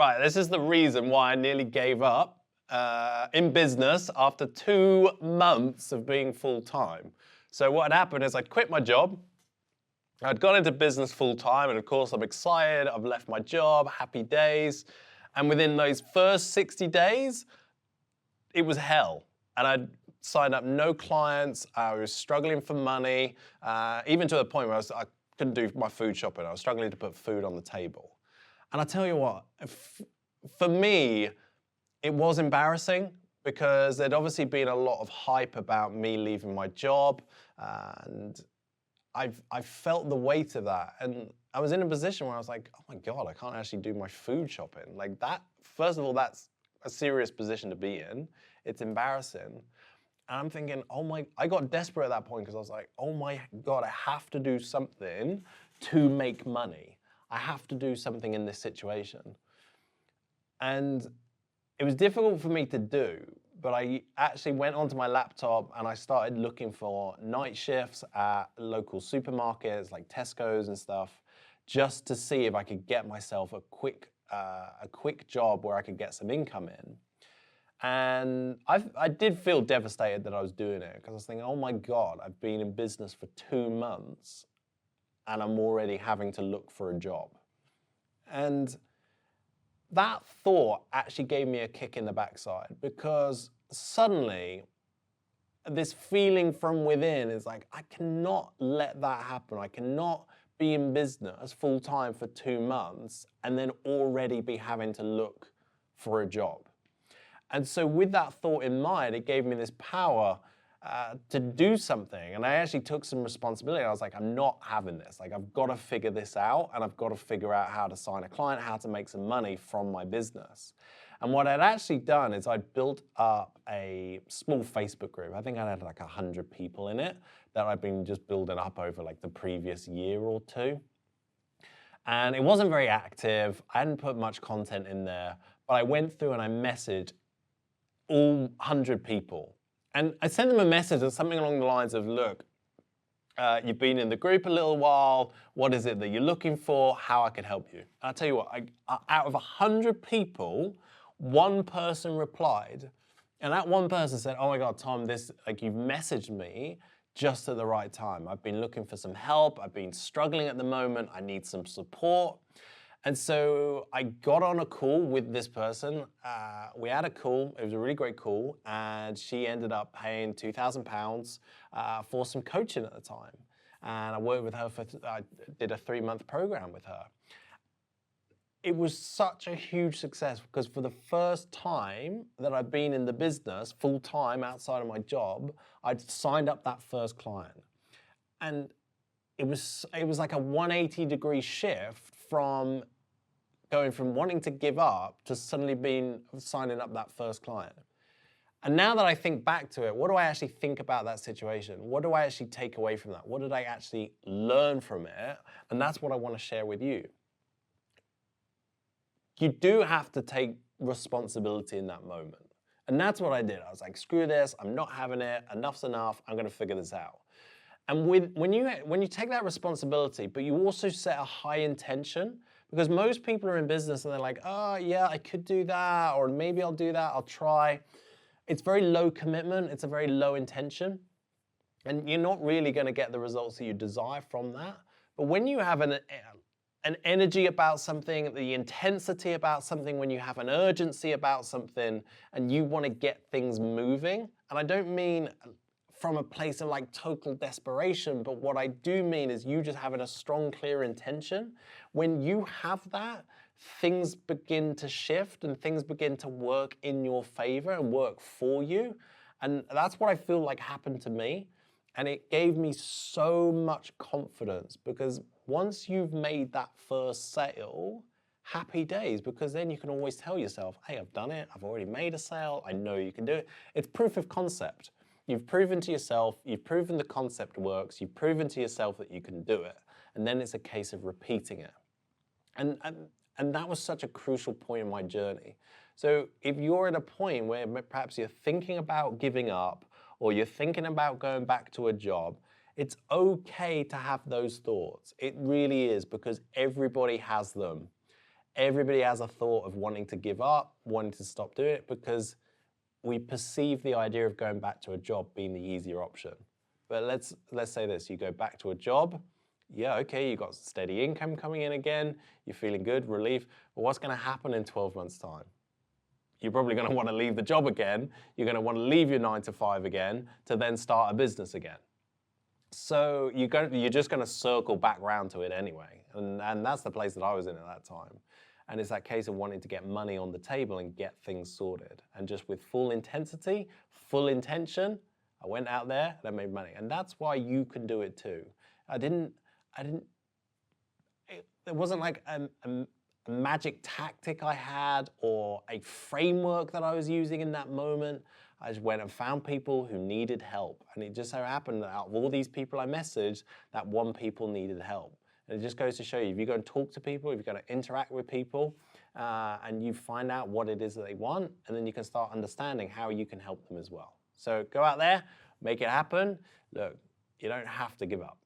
Right, this is the reason why I nearly gave up in business after 2 months of being full-time. So what had happened is I'd quit my job. I'd gone into business full-time, and of course I'm excited. I've left my job, happy days. And within those first 60 days, it was hell. And I'd signed up no clients. I was struggling for money, even to the point where I couldn't do my food shopping. I was struggling to put food on the table. And I tell you what, for me, it was embarrassing because there'd obviously been a lot of hype about me leaving my job, and I felt the weight of that. And I was in a position where I was like, oh my God, I can't actually do my food shopping. Like that, first of all, that's a serious position to be in. It's embarrassing. And I'm thinking, I got desperate at that point because I was like, oh my God, I have to do something to make money. I have to do something in this situation. And it was difficult for me to do, but I actually went onto my laptop and I started looking for night shifts at local supermarkets like Tesco's and stuff, just to see if I could get myself a quick job where I could get some income in. And I did feel devastated that I was doing it because I was thinking, oh my God, I've been in business for 2 months and I'm already having to look for a job. And that thought actually gave me a kick in the backside because suddenly this feeling from within is like, I cannot let that happen. I cannot be in business full time for 2 months and then already be having to look for a job. And so with that thought in mind, it gave me this power to do something. And I actually took some responsibility. I was like, I'm not having this. Like, I've got to figure this out, and I've got to figure out how to sign a client, how to make some money from my business. And what I'd actually done is I'd built up a small Facebook group. I think I had like 100 people in it that I'd been just building up over like the previous year or two. And it wasn't very active. I hadn't put much content in there, but I went through and I messaged all 100 people. And I sent them a message and something along the lines of, look, you've been in the group a little while. What is it that you're looking for? How I can help you? And I'll tell you what, out of 100 people, one person replied. And that one person said, oh my God, Tom, you've messaged me just at the right time. I've been looking for some help. I've been struggling at the moment. I need some support. And so I got on a call with this person. We had a call. It was a really great call. And she ended up paying £2,000 for some coaching at the time. And I worked with her I did a 3-month program with her. It was such a huge success because for the first time that I've been in the business full time outside of my job, I'd signed up that first client. And it was like a 180-degree shift from going from wanting to give up to suddenly signing up that first client. And now that I think back to it, what do I actually think about that situation? What do I actually take away from that? What did I actually learn from it? And that's what I want to share with you. You do have to take responsibility in that moment. And that's what I did. I was like, screw this, I'm not having it, enough's enough, I'm gonna figure this out. And when you take that responsibility, but you also set a high intention, because most people are in business and they're like, oh yeah, I could do that, or maybe I'll do that, I'll try. It's very low commitment, it's a very low intention, and you're not really gonna get the results that you desire from that. But when you have an energy about something, the intensity about something, when you have an urgency about something and you wanna get things moving, and I don't mean from a place of like total desperation, but what I do mean is you just having a strong, clear intention. When you have that, things begin to shift and things begin to work in your favor and work for you. And that's what I feel like happened to me. And it gave me so much confidence because once you've made that first sale, happy days, because then you can always tell yourself, hey, I've done it. I've already made a sale. I know you can do it. It's proof of concept. You've proven to yourself, you've proven the concept works, you've proven to yourself that you can do it. And then it's a case of repeating it. And that was such a crucial point in my journey. So if you're at a point where perhaps you're thinking about giving up or you're thinking about going back to a job, it's okay to have those thoughts. It really is, because everybody has them. everybody has a thought of wanting to give up, wanting to stop doing it, because we perceive the idea of going back to a job being the easier option. But let's say this, you go back to a job, yeah, okay, you got steady income coming in again, you're feeling good, relief, but what's gonna happen in 12 months' time? You're probably gonna wanna leave the job again, you're gonna wanna leave your 9 to 5 again to then start a business again. So you're just gonna circle back round to it anyway. And that's the place that I was in at that time. And it's that case of wanting to get money on the table and get things sorted. And just with full intensity, full intention, I went out there and I made money. And that's why you can do it too. There wasn't like a magic tactic I had or a framework that I was using in that moment. I just went and found people who needed help. And it just so happened that out of all these people I messaged, that one people needed help. And it just goes to show you, if you go and talk to people, if you're going to interact with people, and you find out what it is that they want, and then you can start understanding how you can help them as well. So go out there, make it happen. Look, you don't have to give up.